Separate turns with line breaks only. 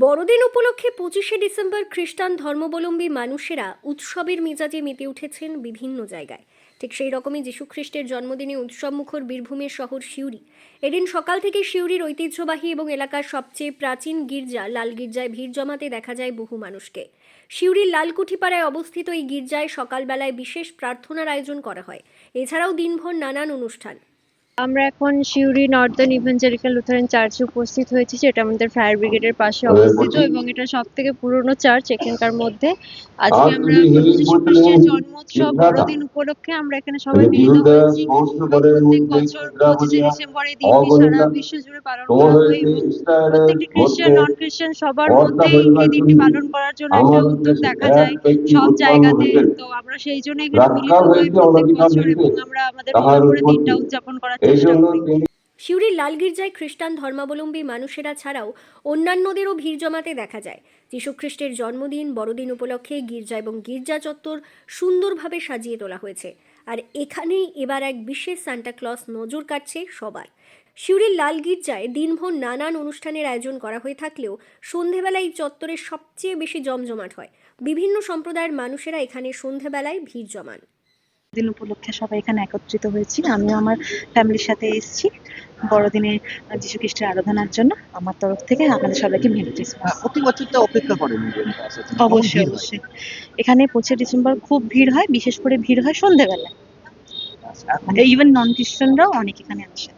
বড়দিন উপলক্ষে 25শে ডিসেম্বর খ্রিস্টান ধর্মাবলম্বী মানুষেরা উৎসবের মেজাজে মেতে উঠেছেন বিভিন্ন জায়গায়। ঠিক সেই রকমই যীশুখ্রিস্টের জন্মদিনে উৎসবমুখর বীরভূমের শহর সিউড়ি। এদিন সকাল থেকে সিউড়ির ঐতিহ্যবাহী এবং এলাকার সবচেয়ে প্রাচীন গির্জা লাল গির্জায় ভিড় জমাতে দেখা যায় বহু মানুষকে। সিউড়ির লালকুঠিপাড়ায় অবস্থিত এই গির্জায় সকালবেলায় বিশেষ প্রার্থনার আয়োজন করা হয়। এছাড়াও দিনভর নানান অনুষ্ঠান।
আমরা এখন সিউড়ি নর্দার্ন ইভাঞ্জেলিক্যাল লুথারান চার্চে উপস্থিত হয়েছি, যেটা আমাদের ফায়ার ব্রিগেডের পাশে অবস্থিত এবং এটা সব থেকে পুরনো চার্চ এখানকার মধ্যে। আজকে আমরা প্রভু যীশু খ্রিস্টের জন্মোৎসব বড়দিন উপলক্ষে আমরা এখানে সবাই মিলিত হয়েছি। প্রত্যেক বছর 25শে ডিসেম্বর এই দিনটি সারা বিশ্ব জুড়ে পালন করা হয় এবং প্রত্যেকটি খ্রিস্টান নন খ্রিস্টান সবার মধ্যেই এই দিনটি পালন করার জন্য একটা উদ্যোগ দেখা যায় সব জায়গাতে। তো আমরা সেই জন্য এখানে মিলিত হই প্রত্যেক বছর এবং আমরা আমাদের মতো করে দিনটা উদযাপন করার চেষ্টা করি।
সিউড়ির লাল গির্জায় খ্রিস্টান ধর্মাবলম্বী মানুষেরা ছাড়াও অন্যান্যদেরও ভিড় জমাতে দেখা যায়। যীশুখ্রিস্টের জন্মদিন বড়দিন উপলক্ষে গির্জা এবং গির্জা চত্বর সুন্দরভাবে সাজিয়ে তোলা হয়েছে। আর এখানেই এবার এক বিশেষ সান্টা ক্লজ নজর কাটছে সবার। সিউড়ির লাল গির্জায় দিনভর নানান অনুষ্ঠানের আয়োজন করা হয়ে থাকলেও সন্ধেবেলায় এই চত্বরে সবচেয়ে বেশি জমজমাট হয়। বিভিন্ন সম্প্রদায়ের মানুষেরা এখানে সন্ধেবেলায় ভিড় জমান।
দিন উপলক্ষে সবাই এখানে একত্রিত হয়েছি। আমিও আমার ফ্যামিলির সাথে এসেছি বড়দিনে যীশু খ্রিস্টের আরাধনার জন্য। আমার তরফ থেকে আপনাদের সবাইকে মেরি ক্রিসমাস।
প্রতি বছর তো অপেক্ষা করেন
অবশ্যই অবশ্যই এখানে 25শে ডিসেম্বর খুব ভিড় হয়, বিশেষ করে ভিড় হয় সন্ধ্যেবেলায়। ইভেন নন খ্রিস্টানরাও অনেক এখানে আসেন।